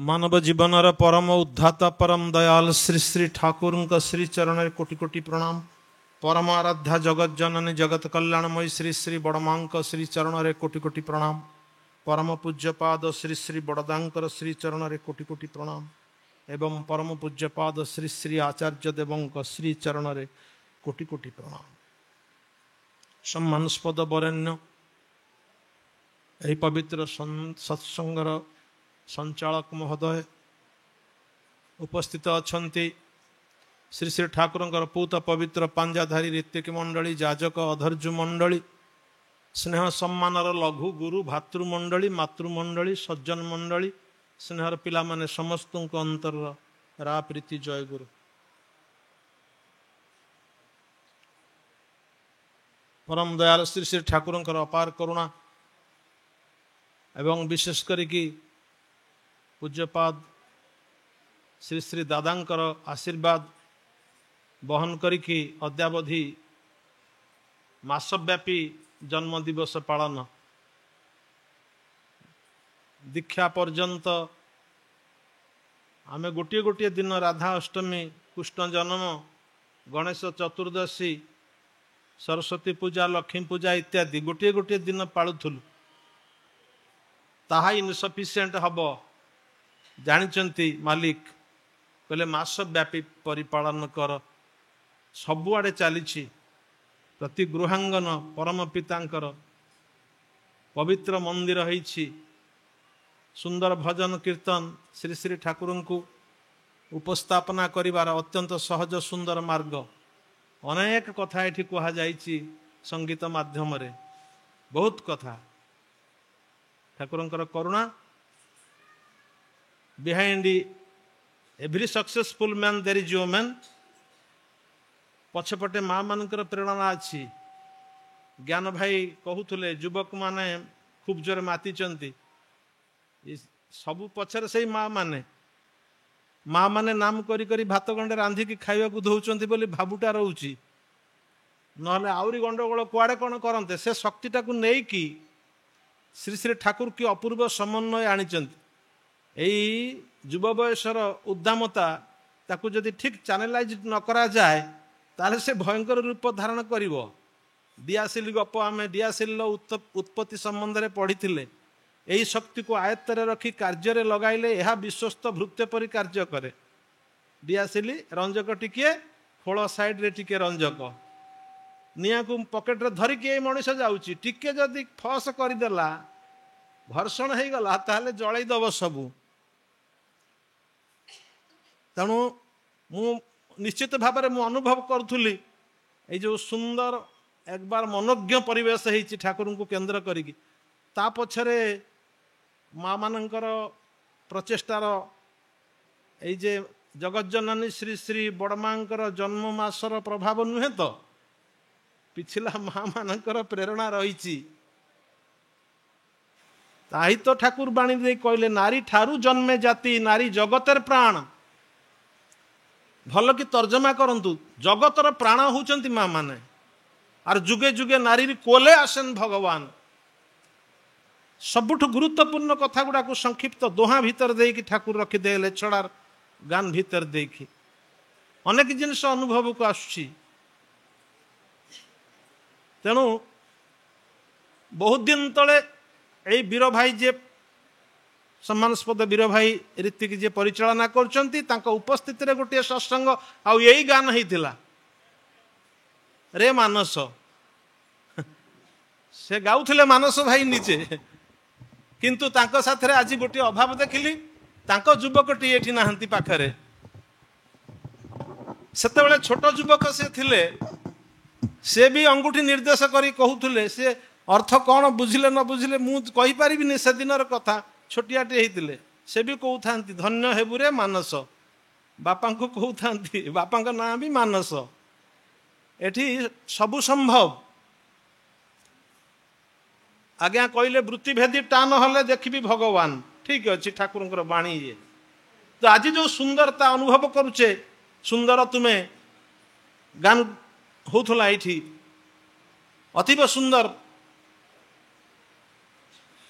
मानव जीवन परम उद्धाता परम दयाल श्री श्री ठाकुर श्री चरण कोटि कोटि प्रणाम। परम आराध्या जगत जननी जगत कल्याणमयी श्री श्री बड़मा श्री चरण कोटि कोटि प्रणाम। परम पूज्यपाद श्री श्री बड़दांकर श्री चरण कोटि कोटि प्रणाम एवं परम पूज्यपाद श्री श्री आचार्य देव श्री चरण कोटि कोटि प्रणाम। सम्मानस्पद वरेण्य यही पवित्र सत्संगर संचालक महोदय उपस्थित अछंती श्री श्री ठाकुर पूत पवित्र पांजाधारी ऋतिक मंडली जाजक अधर्जु मंडली स्नेह सम्मानर लघु गुरु भातृमंडली मातृमंडली सज्जन मंडली स्नेहर पिला माने समस्त अंतर रा प्रीति जय गुरु। परम दयाल श्री श्री ठाकुर अपार करुणा एवं विशेष करिकी पूज्यपाद श्री श्री दादांकर आशीर्वाद बहन करिकी अद्यावधि मासव्यापी जन्म दिवस पालन दीक्षा पर्यंत आमे गोटे गोटे दिन राधा अष्टमी कृष्ण जन्म गणेश चतुर्दशी सरस्वती पूजा लक्ष्मी पूजा इत्यादि गोटे गोटे दिन पालुथुलु। ताहा इनसफिशिएंट हब जानिचंती मालिक कहले मास व्यापी परिपालन कर सबुआड़े चली प्रति गृहांगन परम पितांकर पवित्र मंदिर होइछि सुंदर भजन कीर्तन श्री श्री ठाकुर को उपस्थापना करिवार अत्यंत सहज सुंदर मार्ग अनेक कथा एठी कहा जाइछि संगीत माध्यम रे बहुत कथा ठाकुरंकर करुणा behind every successful man there is women पछपटे माँ मानकर प्रेरणा अच्छी ज्ञान भाई कहूले युवक माने खूब जोर माति सबू पछर से माँ माने नाम करी करी भात गंडे रांधिकी खाइबा दौरान बोली भावुटा रोची नहले आउरी गंडगोल कुआड़े कौन करते से शक्तिटा को लेकिन श्री श्री ठाकुर की अपूर्व समन्वय आनिचंती यही युव बयसर उद्दामता ताकू जदि ठीक चैनलाइज न करा जाए ताले से भयंकर रूप धारण करिवो। दियासिल गप आम दियासिल उत्पत्ति संबंध में पढ़ी यही शक्ति को आयत्त रखी कार्य लगाइले यह विश्वस्त भृत्य परि कार्य करे। दियासिली रंजक टिके खोल साइड रे टिके रंजक निया को पकेट रे धरिकी ये मनीष जाउची टिके जदि फस करदेला घर्षण हो गला ताले जलई दब सबू। तेणु मु निश्चित भाव में अनुभव करुली ये जो सुंदर एक बार मनोज्ञ परिवेश होती ठाकुर को केंद्र करी ता पछरे माँ मानकर प्रचेष्टार ये जगज्जननी श्री श्री बड़मांकर जन्म मासर प्रभाव नुहे तो पिछला माँ मानकर प्रेरणा रही ताही तो ठाकुर बाणी दे कहले नारी ठारू जन्मे जाति नारी जगतर प्राण भल कि तर्जमा करंतु जगतर प्राण होचंती माँ माने आर जुगे जुगे नारी कोले आसेन भगवान सबुठ गुरुत्वपूर्ण कथा गुड़ा को संक्षिप्त दोहा भीतर देकी ठाकुर रखिदे लेछड़ार गान भीतर देखी अनेक जिनिस अनुभव को आसुची। तेणु बहुत दिन तले यही वीर भाई जे सम्मानस्पद वीर भाई रीतिक जे परिचालना करचंती तांको उपस्थिति रे गोटे सत्संग आउ यही गान होइतिला रे मानस से गाउथिले मानस भाई नीचे किंतु तांको साथरे आज गोटे अभाव देखिली तांको युवकटी एठी नाहंती पाखरे सेतेबेले छोट युवक से थिले से भी अंगूठी निर्देश करी कहूथुले से अर्थ कौन बुझिले न बुझिले मु कहि परिबिनी से दिनर कथा छोटियाटे होते से भी कहता धन्य हेबुरे मानस बापा को कहता बापा का नाम भी मानस एठी सबु संभव आज्ञा कहले वृत्ति भेदी टान हले देखी भगवान ठीक अच्छे ठाकुर बाणी ये तो आज जो सुंदरता अनुभव करुचे सुंदर तुम्हें गान होथला एठी अतीब सुंदर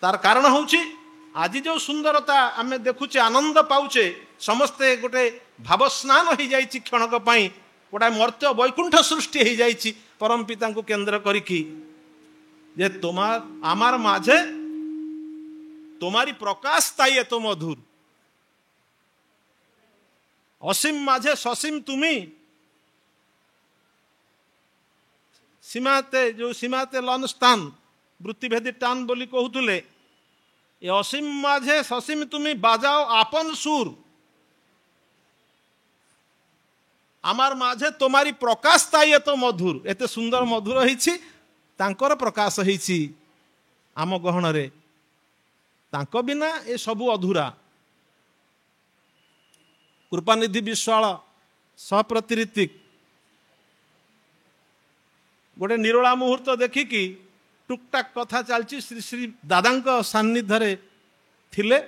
तार कारण होची आज जो सुंदरता आम देखुचे आनंद पाऊचे समस्ते गोटे भाव स्नान हो जाए क्षणक गोटा मर्त्य वैकुंठ सृष्टि हो जाए परम पिता को केंद्र करिकी जे तुम्हार आमार माझे तुम्हारी प्रकाश ताई तो मधुर असीम माझे ससीम तुम्ही सीमाते जो सीमाते लन स्थान वृत्तिभेदी टान बोली कहूले ये असीम माझे ससीम तुम्ही बाजाओ आपन सुर आमार माझे तुम्हारी प्रकाश ताई तो मधुर एते सुंदर मधुर होईछि तांकर प्रकाश होईछि आम गहन रे तांको बिना ये सबु अधूरा। कृपानिधि विश्वाल सप्रतिऋतिक गोटे निरोला मुहूर्त देखिकी टुकटाक कथा चलची श्री श्री दादा सानिध्य थिले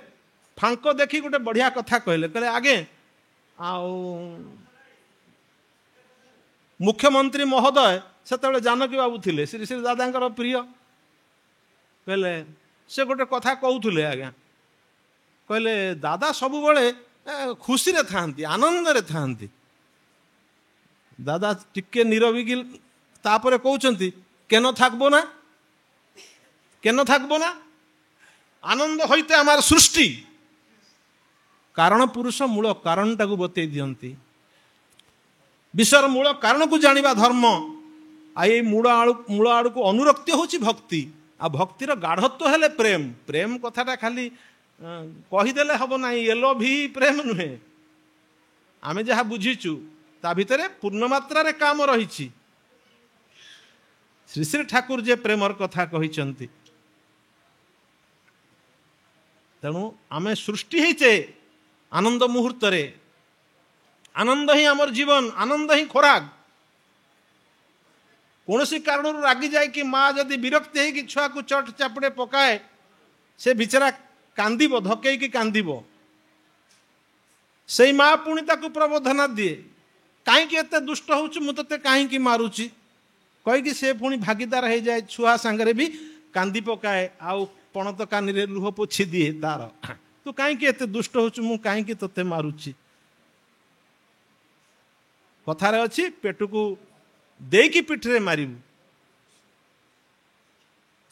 फांक देखी गोटे बढ़िया कथा कहले कहले आगे मुख्यमंत्री महोदय से जानकी बाबू थिले श्री श्री दादा प्रिय कहले से गोटे कथा कहूले आज्ञा कहले दादा सब बड़े खुशी रे थांती आनंद रे थांती दादा टिके नीरविकी तापरे कहउचंती केन थाकबो ना केन थाकबो ना आनंद होइते हमार सृष्टि कारण पुरुष मूल कारण टाकू बतई दियंती विश्वर मूल कारण को जानिबा धर्म आई मूल आड़ को अनुरक्ति होची भक्ति आ भक्तिर गाढ़त्व हेले प्रेम प्रेम कथाटा खाली कहीदेले हम ना एलो भी प्रेम नुहे आमे जहाँ बुझीचु ता भितरे पूर्ण मात्रा रे काम रही श्री श्री ठाकुर जे प्रेमर कथा कहिचंती तेणु आमे सृष्टि हेचे आनंद मुहूर्त रे आनंद ही आमर जीवन आनंद ही खोराक कौन सी कारण रागी जाए कि माँ जदि विरक्ति है कि छुआ को चट चापड़े पकाए से बिचरा कांदिबो धकेई कि कांदिबो से माँ पुणी ताकू प्रबोधना दिए कहीं एते दुष्ट होउछु मु तते कहीं मारुची कहीकि से पुणी भागीदार हो जाए छुआ सांगरे भी कांदी पकाए आउ पणत कानी रे लुह पोछि दिए तार तू कहीं एते दुष्ट होउछु मु कहीं तते मारुची कथारे अछि पेटुकू देकी पिठरे मारिबू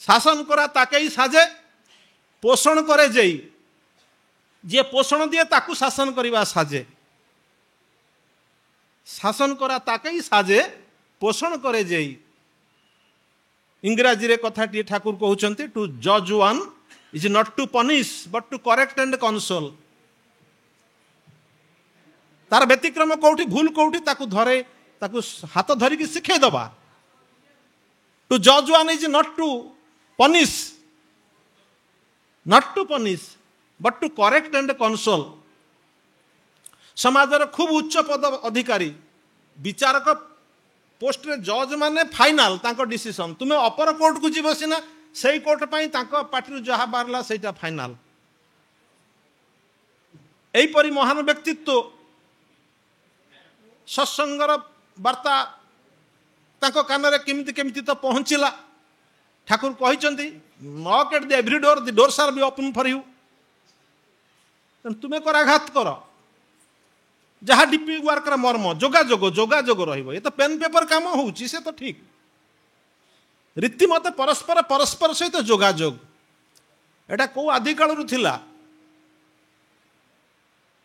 शासन करा ताके ही साजे पोषण करे जेई जे पोषण दिए ताकू शासन करवा साजे शासन करा ताके ही साजे पोषण करे जेई इंग्राजी रे कथाटी ठाकुर कहउचंती टू जज one is not to punish but to correct and console तार व्यतिक्रम कोठी भूल कोठी ताकू धरे ताकू हाथ धरिकी शिखे दबा टू जज one is not to punish but to correct and console समाजर खूब उच्च पद अधिकारी विचारक पोस्ट रे जज माने फाइनाल तांको डिसीजन तुमे अपर कोर्ट को जीव सीना से कोर्ट पाई तांको पार्टी जहा बारला सेटा फाइनाल एहीपरि महान व्यक्तित्व सत्संगर वार्ता तांको कान केमिति केमिति तो पहुँचला ठाकुर कहते knock at the every door the doors R be open for you तुम्हें कराघात कर जहाँ डीपी वर्क मर्म जोगाजोग रहिबो ये तो पेन पेपर काम होउची से तो ठीक रीतिमत परस्पर सहित जोगाजोग एटा को आदि काल थिला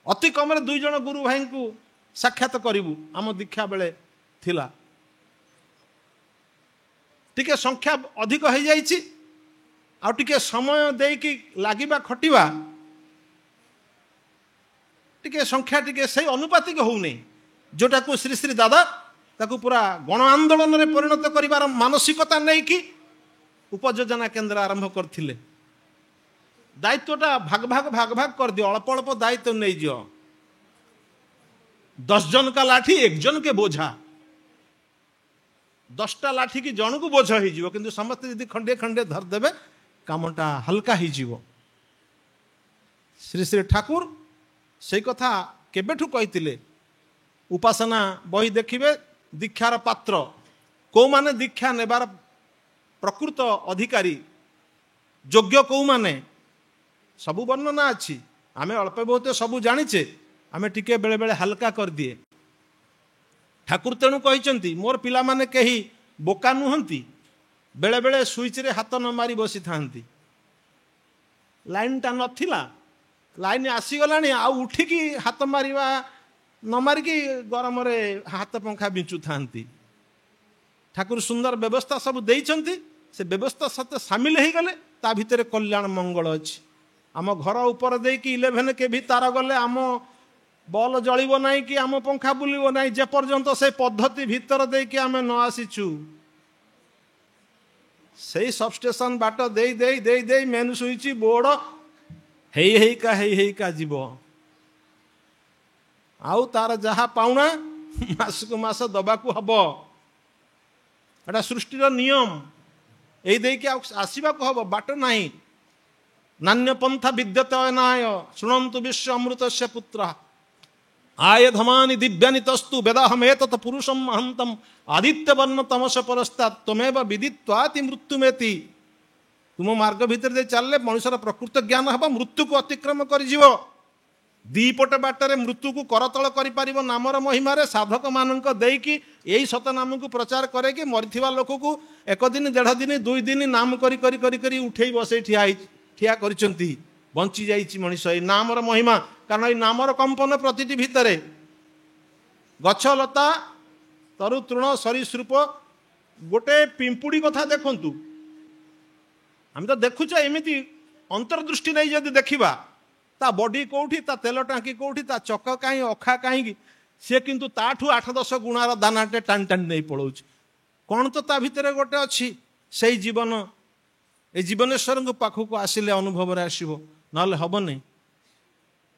अति कम दुई जन गुरु भाई को साक्षात करिबू आम दीक्षा बेले थिला टिके संख्या अधिक हो जाइछि आ टिके समय देकी लागिबा खटिबा टिके संख्या टिके सही अनुपातिक होउनी जोटा को श्री श्री दादा ताकू पूरा गण आंदोलन रे परिणत करिवार मानसिकता नहीं कि उपयोजना केंद्र आरंभ करथिले दायित्वटा भाग भाग कर दियो अल्प अल्प दायित्व नहीं जियो 10 जन का लाठी 1 जन के बोझा 10टा लाठी की जन को बोझ हो किंतु समस्त यदि खंडे खंडे धरदेवे कामटा हल्का हो श्री श्री ठाकुर से कथा केबेठू कही उपासना बही देखिए दीक्षार पात्र कौ माने दीक्षा नेबार प्रकृत अधिकारी योग्य कौ माने सबु वर्णना अच्छी आम अल्प बहुत सबू जाचे आम टिके बेले बेले हल्का कर दिए ठाकुर तेणु कहते मोर पिला माने कहीं बोका नुहंती बेले बेले स्विच रे हाथ न मारी बसी था लाइन टा नथिला लाइन आसीगला आ उठिकी हाथ मारिबा न मारिकी गरम रे हाथ पंखा बिंचु था ठाकुर सुंदर व्यवस्था सब देइछंती से व्यवस्था सते सामिल हो गले ता भितर कल्याण मंगल अच्छी आम घर ऊपर देकी 11 के भी तार गले आम बल जलिबो नाही कि आम पंखा बुलिबो नाही जे पर्यंत से पद्धति भितर देकी आम न आसीचु से सबस्टेशन बाट दे दे दे दे मेन सुइच बोर्ड हेई का जीव आउ तार जहा पाउना मास को मास दबा को हबो एटा सृष्टिर नियम यही देकी आसवा को हम बाट नहीं नान्य पंथा विद्यते अनाय शुणन्तु विश्व अमृत से पुत्र आय धमानि दिव्यानि तस्तु वेदाहमेत पुरुषम महंतम आदित्य वर्ण तमस परस्ता तमेव विदित्वाति मृत्युमेति तुम मार्ग भितर दे चलले मनुष्यर प्रकृत ज्ञान हब मृत्यु को अतिक्रम कर दीपट बाटर मृत्यु को करतल कर नामर महिमार साधक मानक देकी यही सत नाम को प्रचार करे कि मरीथिबा लोक को एक दिन 1.5 दिन 2 दिन नाम करी करी करी करी उठे बसे ठिया करिसंती बंची जाइछि मनुष्य ए नामर महिमा कारण ये नामर कंपन प्रतिटी भितर गछ लता तरु तृण सरीसृप गोटे पिंपुड़ी कथा देखंतु हम तो देखुच एमती अंतर्दृष्टि नहीं जदि देखा ता बॉडी कौटी ता तेल टांकी कौटी ता चक कहीं अखा कहीं सी किंतु ताठू 8-10 गुणार दानाटे टाण टाण नहीं पड़ोच कौन तो ता भितर गोटे अच्छी से जीवन ए जीवनेश्वर पाखक आसिले अनुभव आसो ना हम नहीं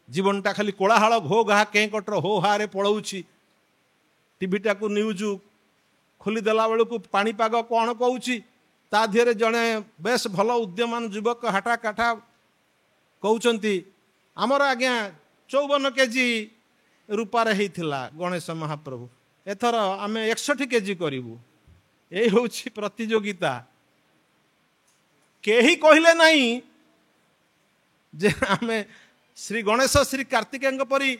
जीवनटा खाली कोलाहल घो घा कें कटर हो हा रे पड़ौछि टीवीटा को न्यूज खोलीदेला बेलू पाणीपाग कौन कहूँ ता देहरे जड़े बेस भल उद्यमान युवक हाटा काठा कहते आमर आज्ञा 54 केजी रूपार होता गणेश महाप्रभु एथर आम 61 केजी करूँ यही हूँ प्रतियोगिता केही कहले नहीं जे आम श्री गणेश श्री कार्तिकेय परी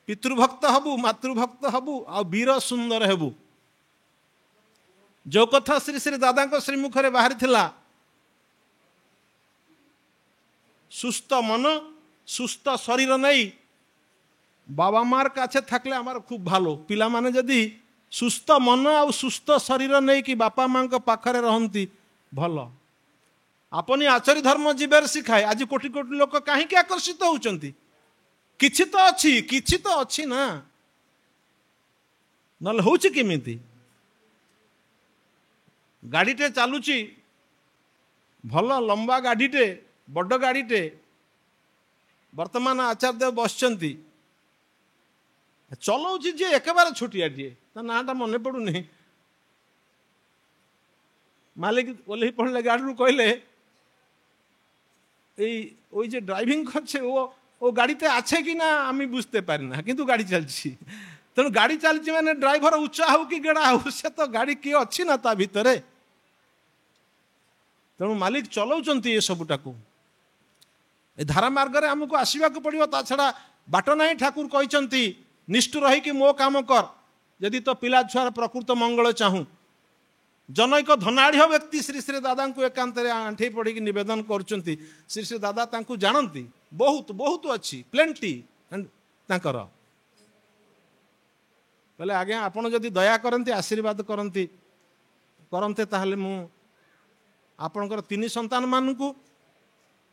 पितृभक्त हबु मातृभक्त हबु आ वीर सुंदर हेबु जो कथा श्री श्री दादा को श्रीमुख रे बाहरी थिला सुस्थ मन सुस्थ शरीर नहीं बाबा मार काछे थाकले आमार खूब भालो पिला माने जदी सुस्थ मन आ सुस्थ शरीर नहीं कि बापा माँ पाखरे रहंती भल अपनी आचरी धर्म जीवर शिखाए आज कोटि कोटि लोक कहीं आकर्षित होउचंती किछि तो अच्छी ना नल होउछि केमिति गाड़ीटे चलुची भल लंबा गाड़ीटे बड़ गाड़ीटे वर्तमान आचार्य देव बसचंती चलाउछि जे एकेबारे छोटियाटे ता नाटा मन पड़ुनी मालिक ओल्ही पड़े गाड़ी कहले ওই যে ড্রাইভিং করছে ও গাড়িতে আছে কি না আমি বুঝতে পারি না কিন্তু গাড়ি চালছি তেমন গাড়ি চালছি মানে ড্রাইভর উচ্চা হও কি গেড়া হও সে তো গাড়ি কিଏ ଅଛି না তা ভিতরে তেমন মালিক চলাউଛନ୍ତି ଏ ସବୁଟାକୁ ଏ ଧାରା ମାର୍ଗରେ ଆମକୁ ଆସିବାକୁ ପଡ଼ିବ ତା ଛଡ଼ା ବାଟ ନାହିଁ ଠାକୁର କହିଛନ୍ତି ନିଷ୍ଠୁର ରହିକି ମୋ କାମ କର ଯଦି ତ ପିଲା ଛୁଆର ପ୍ରକୃତ ମଙ୍ଗଳ ଚାହୁଁ जनैक धनाढ़ व्यक्ति श्री श्री दादा को एकांत आंठे पड़ी निवेदन करछंती श्री श्री दादा तांकु जानती बहुत बहुत अच्छी प्लेंटी तांकर बोले आज्ञा आपण जदि दया करती आशीर्वाद करती करते ताहले मु आपणकर 3 संतान मानकु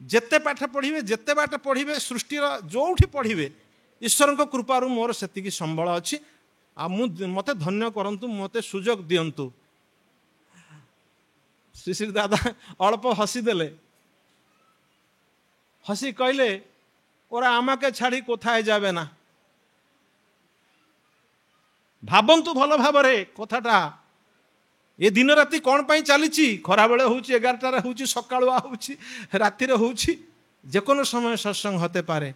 जेते पाठ पढ़िबे जेते बाट पढ़िबे सृष्टिर जोठी पढ़िबे ईश्वर कृपारू मोर सेतिकी संबल अच्छी आ मते धन्य करंतु मते सुजोग दियंतु श्री श्री दादा अल्प हसीदेले हसी कहले ओरा आमा के छाड़ी कोथाए जाबे ना भाबंतु भल भावरे कथाटा ये दिन राति कौन पाई चली खरा बेले हूँ 11टार हूँ सकाळुआ हूँ राति हूँ जेको समय सत्संग होते पारे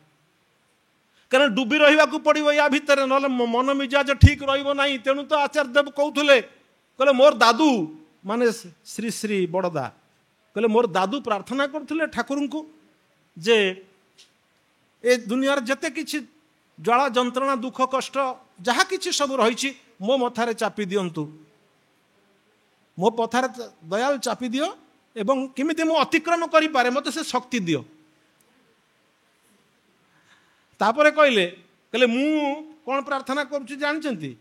कारण डुबी रहा पड़ो या भितर ना मन मिजाज ठीक रहा तेणु तो आचार्य देव कहते कहले मोर दादू माने श्री श्री बड़दा कहले मोर दादू प्रार्थना करथिले ठाकुर को जे ए दुनियार जते किछि ज्वाला जंत्रणा दुख कष्ट जहा किछि सब रही मो मथारे चापी दियंतु, मो पथारे दयाल चापी दियो एवं किमिति मु अतिक्रम करि पारे मते से शक्ति दियो। तापरे कहले मु कौन प्रार्थना करुछि जानचंती,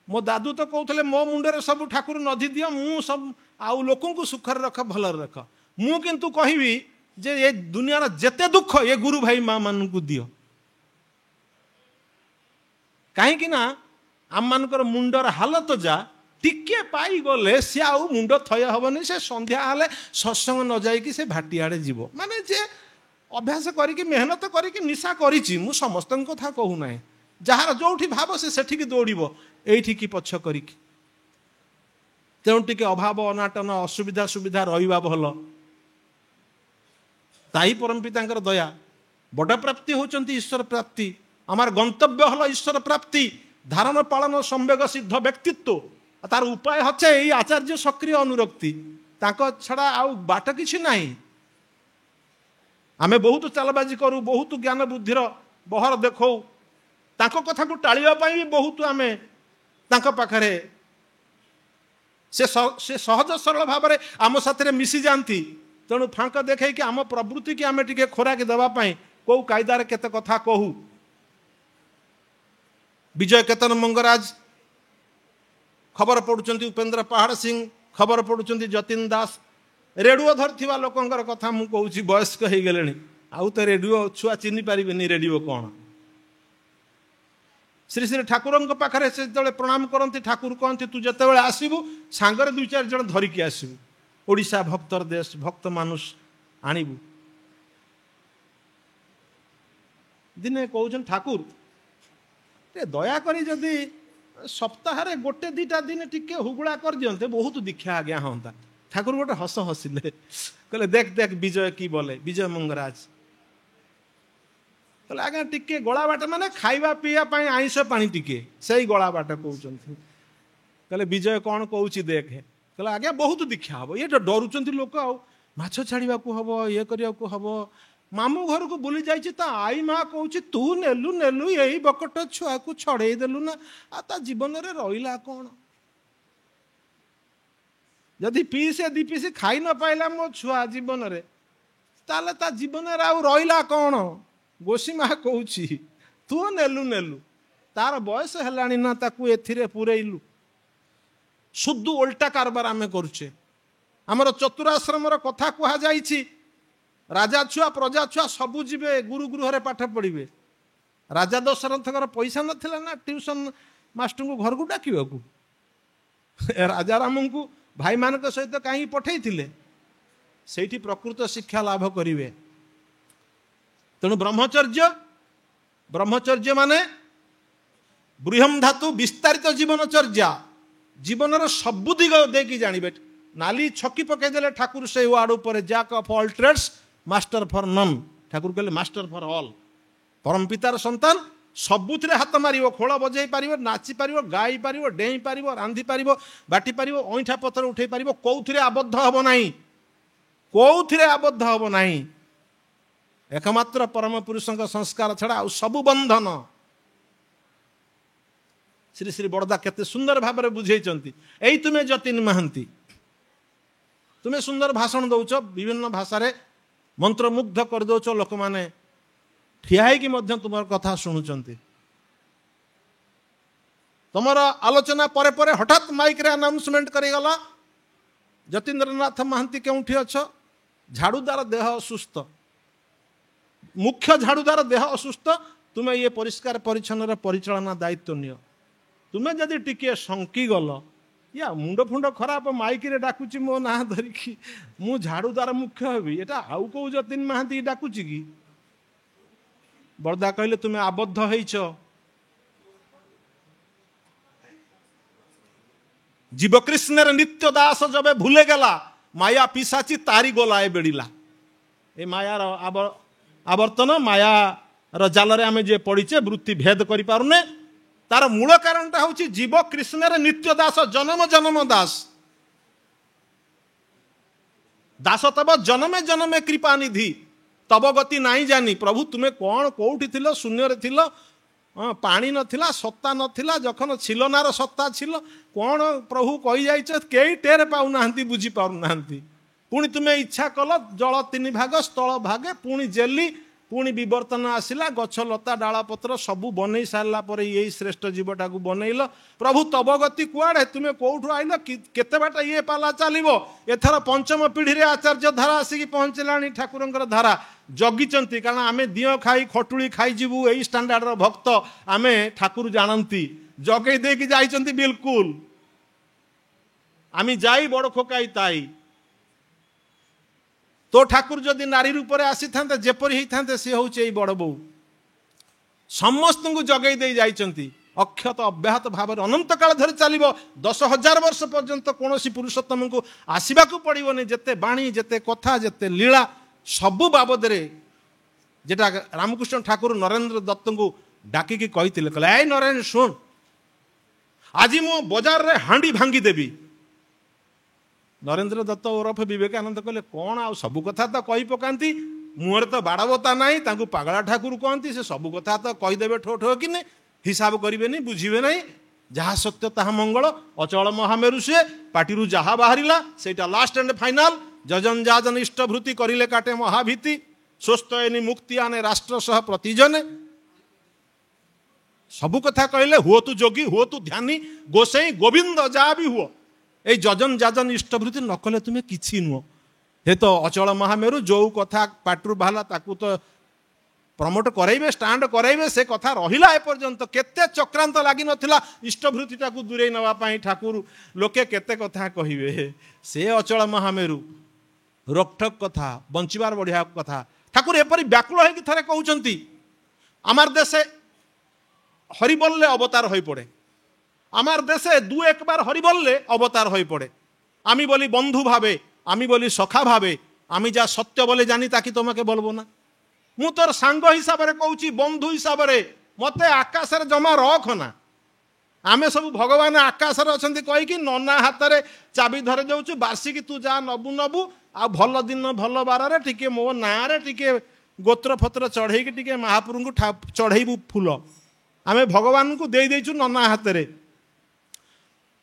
मो दादू तो कहते मो मुंडे सब ठाकुर नदी दियो मु सब आउ लोकों को सुखर रख भलर रख, मु किंतु कहबी जे ये दुनियार जेते दुख ये गुरु भाई माँ मान को दियो। कहीं ना आम मानकर मुंडर हालत जा टिके पाई गले सी आउ मुंड थय हबनी, से संध्या हाले सत्संग न जाइकी से भाटी आड़े जीव, माने जे अभ्यास करिकी मेहनत करिकी निशा करिछि मु समस्त कथा कहू ना, जार जोठी भाव से सेठिकी दौड़िबो एठिकी पछ करिकी। तेणु टिके अभाव अनाटन असुविधा सुविधा रहिबा भल, ताही परम पितांकर दया। बड़ प्राप्ति होचंती ईश्वर प्राप्ति, आमार गंतव्य हल ईश्वर प्राप्ति, धारण पालन संवेग सिद्ध व्यक्तित्व, तार उपाय हচ্ছে এই आचार्य सक्रिय अनुरक्ति, तांको छड़ा आउ बाट किछि नाही। आमे बहुत चालबाजी करू, बहुत ज्ञान बुद्धिर बहर देखौ, तांको कथा को टाळिबा पई भी बहुत आमे तांको पाखरे से सहज सरल भाव में आम साथी मिसी जाती। तेणु फांक देखे कि आम प्रवृत्ति की आम टे खोराक देवाई कौ कायदार केते कथा कहू। विजय केतन मंगराज खबर पढ़ुंट, उपेन्द्र पहाड़ सिंह खबर पढ़ुंट, जतिन दास रेडियो धरथिबा लोकंकर कथा मु कहूची, वयस्क हो गले आउ तो रेडियो छुआ चिन्ह पारिबेनी रेडियो कौन। श्री श्री ठाकुर पाखे से जो प्रणाम करती ठाकुर कहते तू जिते आसबू सांगरे दुई चार जन धरिकी आसबू, ओडिशा भक्तर देश भक्त मानुष आणबू। दिने कहउछन ठाकुर टे दयाकरी जदि सप्ताह गोटे दीटा दिन टिके हुगुड़ा कर दियंते बहुत दीक्षा आज्ञा होता। ठाकुर गोटे हस हसिले कहले देख देख विजय की बोले, विजय मंगराज कहले आज्ञा टिके गला बाट माने खाइबा पीवा पाई आइंस पानी टिके सही गला बाट कहउछन। कहले विजय कौन कहउची देखे, कहले आज्ञा बहुत दीक्षा हम ये डरुचंती लोक आ माछ छाड़वा को हम ये करने को हम। मामू घर को बुली जाइए ता आई माँ कहूँ तू नेलु नेलु यही बकट छुआ को छड़े देलु ना आ ता जीवन रे रहिला कौन। जदि पीसे दी पीसे खाई न पाइला मो छुआ जीवन रे ताले ता जीवन रे आउ रहिला कौन। गोसी माँ कहूँ तू नेलु नेलु तार बयस हेलानी ना ताकू एथिरे पुरेइलु। शुद्ध उल्टा कारबार आमे करुचे। आमर चतुराश्रमर कथा कहा जाइछि, राजा छुआ प्रजा छुआ सबू जीवे गुरु गृह पाठ पढ़े। राजा दशरथकर पैसा नथिला ना ट्यूशन मास्टर को घर को डाकिबा को। राजा राम को भाई मान सहित कहीं पठे से प्रकृत शिक्षा लाभ करेंगे। तेणु ब्रह्मचर्य ब्रह्मचर्य माने बृहम धातु विस्तारित जीवनचर्या, जीवन सबु दिग देखी जानवे। नाली छकी पकईदे ठाकुर से वार्ड उपर jack of all trades master for none. Thakur कहले मास्टर फॉर ऑल। परम पितार संतान सबुथिरे हाथ मारिब, खोल बजई पार, नाची पार, गाई पार, डेई पार, रांधि पार, बाटी पार, अईठा पत्र उठे पार, कौथिरे आबद्ध हब नहीं, कौथिरे आबद्ध हब नहीं। एकमात्र परम पुरुषों संस्कार छड़ा आ सबु बंधन। श्री श्री बड़दा केते सुंदर भाव में बुझेइचंती। एई तुमे जतिन महांती, तुमे सुंदर भाषण दौच, विभिन्न भाषा मंत्रमुग्ध कर दौच, लोक माने ठिया कि तुम कथा शुणुचंती। तुमर आलोचना परे परे हठात माइक रे अनाउंसमेंट करेगला जतीन्द्रनाथ महांती केउठी अछ। झाड़ूदार देह असुस्थ, मुख्य झाड़ूदार देह असुस्थ, तुम्हें ये परिष्कार परिच्छन्न परिचालना दायित्व नियो। तुम्हें जदि टिके शंकी गल या मुंड फुंड खराब माइक रे डाकुची मो ना धरिकी मु झाड़ूदार मुख्य हेबी, एटा आउ को जतीन महांती डाकुची कि। बरदा कहले तुम्हें आबद्ध होइछ। जीव कृष्णर नित्य दास जबे भूले गला, माया पिसाची तारी गोलाए बेड़िला। ए मायार आवर्तन मायार जालरे आमे जे पड़ीचे वृत्ति भेद करि पारुने। तार मूल कारणटा होची जीव कृष्णर नित्य दास, जन्म जन्म दास। दास तब जन्मे जन्मे कृपा निधि, तब गति नहीं जानी। प्रभु तुम्हें कौन कौटी थिलो, शून्य थिलो, पानी नथिला, सत्ता नथिला, जखन छिलनार सत्ता छिल, कौन प्रभु कही जाइछ केही टेर पाउनाहांती, बुझी पाउनाहांती। पुणी तुम्हें इच्छा कल जल 3 भाग स्थल भागे, पुणी जेली, पुणी विवर्तन आसिला, गछ लता डाला पत्र सबू बनै सारा पर यही श्रेष्ठ जीवटा को बनैल। प्रभु तब गति कुआड़े, तुम्हें कौठू आइल, केते बाट ये पाला चलो। एथर पंचम पीढ़ी रे आचार्य धारा आसिक पहुँचलानी, ठाकुरंकर धारा जगिचंती। कारण आमे दियो खाई खटुली खाई जीवु, यही स्टैंडर्ड रो भक्त आमे ठाकुर जानती, जगै देकी जाइचंती। बिल्कुल आमी जाई बड़ खोकाई ताई। तो ठाकुर जदि नारी रूप में आसी था जेपरी होता सी हूँ बड़ बो, समस्त को जगै दे जाइचंती। अक्षत अव्याहत भाव अनंत काल धरी चलो, 10,000 वर्ष पर्यंत कौन पुरुषोत्तम को आसवा पड़ोनी। जिते बाणी, जिते कथा, जिते लीला, सबू बाबद जेटा रामकृष्ण ठाकुर नरेंद्र दत्त को डाकिकी कही, ए नरेंद्र शुण, आज मो बजार रे हांडी भांगी देवी। नरेंद्र दत्त ओरफ विवेकानंद कहले कौन आ सबू कथा तो कही पकाती, मुहर तो बाड़बता ना, पागला ठाकुर कहती, से सबू कथा तो कहीदेवे ठो ठो कि हिसाब करें, बुझे ना। जहाँ सत्य ताहा मंगल, अचल महामेरु से पार्टी जहाँ बाहरिला सेटा लास्ट एंड फाइनाल। जजन जाजन इष्टभृति करिले काटे महाभीति, स्वस्थ एनि मुक्ति आने राष्ट्र सह प्रतिजने। सबू कथा कहले हुओ तू जोगी, हुओ तू ध्यानी, गोसाई गोविंद जा भी हुओ। ए जजन जाजन इष्टभृति न कले तुम्हें किसी नुह। हे तो अचल महामेरु, जो कथा पाटरू बाहला ताकू तो प्रमोट कराइबे, स्टांड कराइबे, से कथा रहिला एपर्यंत। केते चक्रांत लागी नथिला इष्टभृतिटा को दूरे नवा पाई ठाकुर लोके केते कथा कहिबे। से अचल महामेरु रोकठोक कथा, बंचिबार बढ़िया कथा ठाकुर एपरी व्याकुल होइकि थरे कहउचंती, आमार देशे हरिबोलले अवतार होई पड़े, आमार देशे 2-1 बार हरिबोलले अवतार होई पड़े। आमी बोली बंधु भावे, आमी बोली सखा भावे, आमी जा सत्य बोले जानी ताकि तुम्हें बोलबो ना। मु तोर सांग हिसाब से कहूँ, बंधु हिसाब से मत आकाश जमा रख ना। आमे सब भगवान आकाश अच्छा कहीकि नना हाथ में चाबी धरे जाऊँ, बार्षिक तू जा नबु नबु, आ भल दिन भल बार टिके मो ना टिके गोत्र फत्र चढ़ेकी टिके महाप्रभु को चढ़ेबू फूल। आमे भगवान को दे देचु नना हाथ में।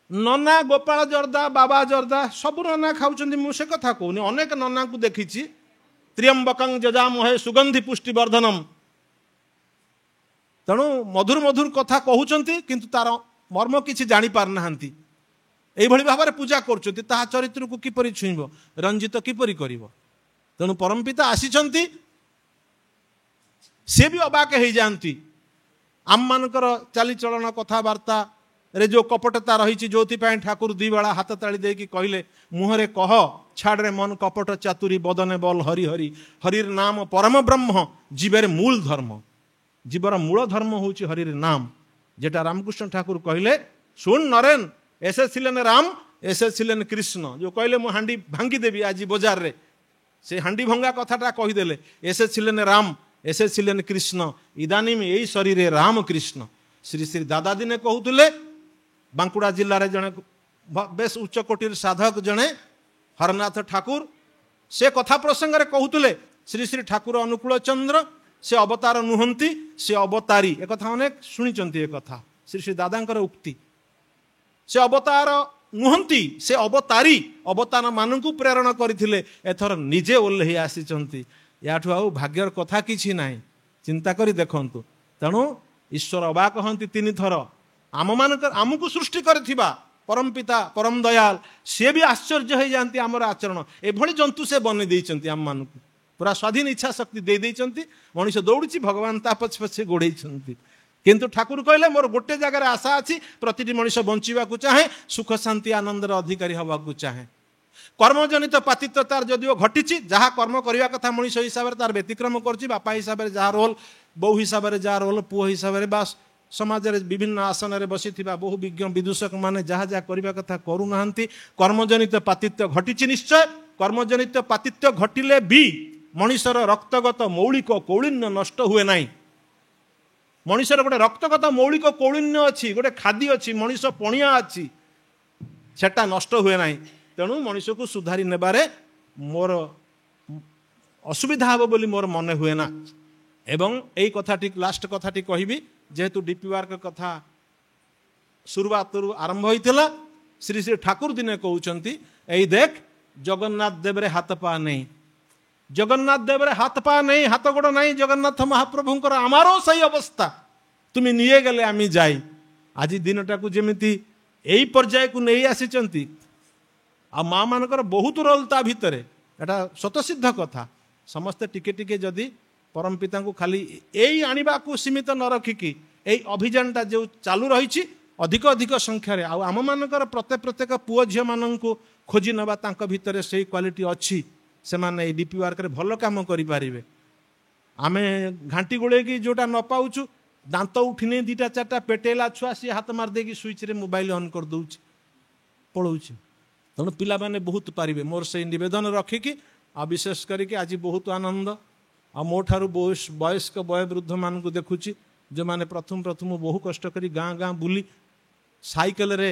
नना गोपाल जर्दा, बाबा जर्दा सब नना खाऊँ, मुझे कथा कहूनी। अनेक नना को देखी, त्र्यंबकं जजामहे सुगंधि पुष्टि वर्धनम। तेणु मधुर मधुर कथा कहउचंती, किंतु तार मर्म किछि जानी पार नाहंती। एई भली भाबरे पूजा करचंती, ताहा चरित्र को किपरि छुइबो, रंजित किपरि करिवो। तेणु परमपिता आसीचंती, से भी अबाक हो जाती। आम मानकर चालीचलन कथबार्ता रे जो कपटता रही, जो ठाकुर 2 बेला हाथ ताली देकी कहले, मुहरे कह छाड़े मन कपट चातुरी, बदने बल हरि हरि, हरिर नाम परम ब्रह्म, जीवर मूल धर्म। जीवर मूल धर्म हूँ हरिर नाम, जेटा रामकृष्ण ठाकुर कहले, सुन नरेन, ऐसे छिलेन राम, ऐसे छिलेन कृष्ण। जो कहले मु हांडी भांगी देवी आज बजार रे, से हांडी भंगा कथाटा कहीदेले। ऐसे छिलेन राम, ऐसे छिलेन कृष्ण, इदानीम यही शरीर राम कृष्ण। श्री श्री दादा दिने कहते, बांकुड़ा जिले में जड़े बेस उच्चकोटीर साधक जड़े हरनाथ ठाकुर, से कथा प्रसंग में कहते, श्री श्री ठाकुर अनुकूल चंद्र से अवतार नुहंती, से अवतारी। एक कथा अनेक शुणी, एक कथा श्री श्री दादा उक्ति। से अवतार नुहंती, से अवतारी, अवतार मानू प्रेरण करथिले, एथर निजे ओल्हे आसीचंती। याठू आउ भाग्यर कथा किछि नाही, चिंता करी देखंतु। तेणु ईश्वर अबा कहंती 3 थर, आम मान आमको सृष्टि करथिबा परम पिता परम दयाल, सी भी आश्चर्य हो जाती आमर आचरण। एभली जंतु से बन देइचंती, आम मान पूरा स्वाधीन इच्छा शक्ति दे देइचंती। मनुष्य दौड़ी, भगवान ता पछ पछे गोड़े। किंतु ठाकुर कहले, मोर गोटे जगार आशा अच्छी, प्रतिटी मनुष्य बंचिबा को चाहे, सुख शांति आनंदर अधिकारी हवा को चाहे। कर्मजनित पातित्व तार जदिओ घटी, जहाँ कर्म करने कथा मनुष्य हिसाब से तार व्यतिक्रम कर, बापा हिसाब से जहाँ रोल, बहु हिसाब से जहाँ रोल, पुओ हिसाब से बास समाज रे विभिन्न आसन रे बसी बहु विज्ञ विदूषक माने जहाँ जहाँ करने कथा करूना। कर्मजनित पातित्व घटी निश्चय। कर्मजनित पातित्व घटिले भी मनुष्यर रक्तगत मौलिक कौलिन्य नष्ट हुए ना। मनुष्यर गोटे रक्तगत मौलिक कौलिन्य अच्छी, गोटे खादी अच्छी, मनुष्य पणिया अच्छी, सेटा नष्ट हुए ना। तेणु मनुष्य को सुधारी नेबारे मोर असुविधा हे बोली मोर मन हुए ना। एवं यही कथाटी लास्ट कथाटी कहबी जेहेतु डीपी वर्क कथा शुरुआत आरंभ होता श्री श्री ठाकुर दिने कहते यही देख जगन्नाथ देव रे हाथ पा नहीं, जगन्नाथ देव रे हाथ पा नहीं, हाथ गोड़ नहीं जगन्नाथ महाप्रभुंकर आमारो सही अवस्था तुम्हें निये गले आमी जाई। आज दिनटा को जेमिति यही पर्याय को नहीं आसीचंती आ माँ मानकर बहुत रोल ता भितरे एटा स्वतसिद्ध कथा। समस्ते टिके टिके जदि परम पिता को खाली यही आनिबा को सीमित न रखिकी यही अभियानटा जो चालू रही अधिक अधिक संख्यार आम मानकर प्रत्येक पुओ झील मान खोजी नवा तांक भितर से क्वालिटी अच्छी से माने डीपी वर्क रे भल काम करें। आमे घाटी गोड़े जोटा न पाऊँ दांत उठिने दीटा चार्टा पेटेला छुआ सी हाथ मारदे स्विच रे मोबाइल ऑन कर दौच पलाऊँ तेणु पिला माने बहुत पारिबे मोर से निवेदन रखिकी आ विशेष करके आज बहुत आनंद आ मो ठारू वयस्क वयोवृद्ध मान को देखुची जो माने प्रथम प्रथम बहु कष्ट करी गाँ गाँ बुली साइकेल रे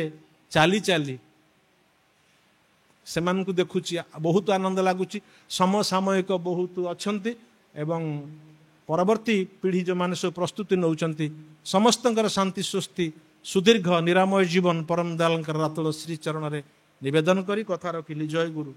चाली चाली से मान को देखुची बहुत आनंद लगुच। समसामयिक बहुत अच्छंती एवं परवर्ती पीढ़ी जो माने सब प्रस्तुति नौचंती समस्तंकर शांति सुस्ति सुदीर्घ निरामय जीवन परम दयालंकर रातुल श्री चरण रे निवेदन करी कथा रखिली। जय गुरु।